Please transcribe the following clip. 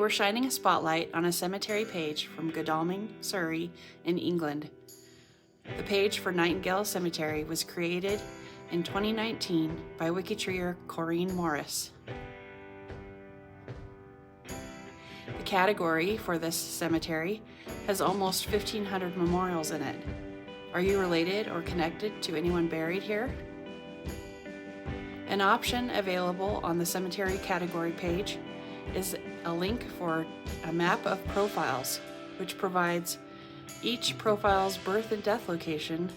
we're shining a spotlight on a cemetery page from Godalming, Surrey, in England. The page for Nightingale Cemetery was created in 2019 by WikiTreer Corinne Morris. The category for this cemetery has almost 1,500 memorials in it. Are you related or connected to anyone buried here? An option available on the cemetery category page is a link for a map of profiles, which provides each profile's birth and death location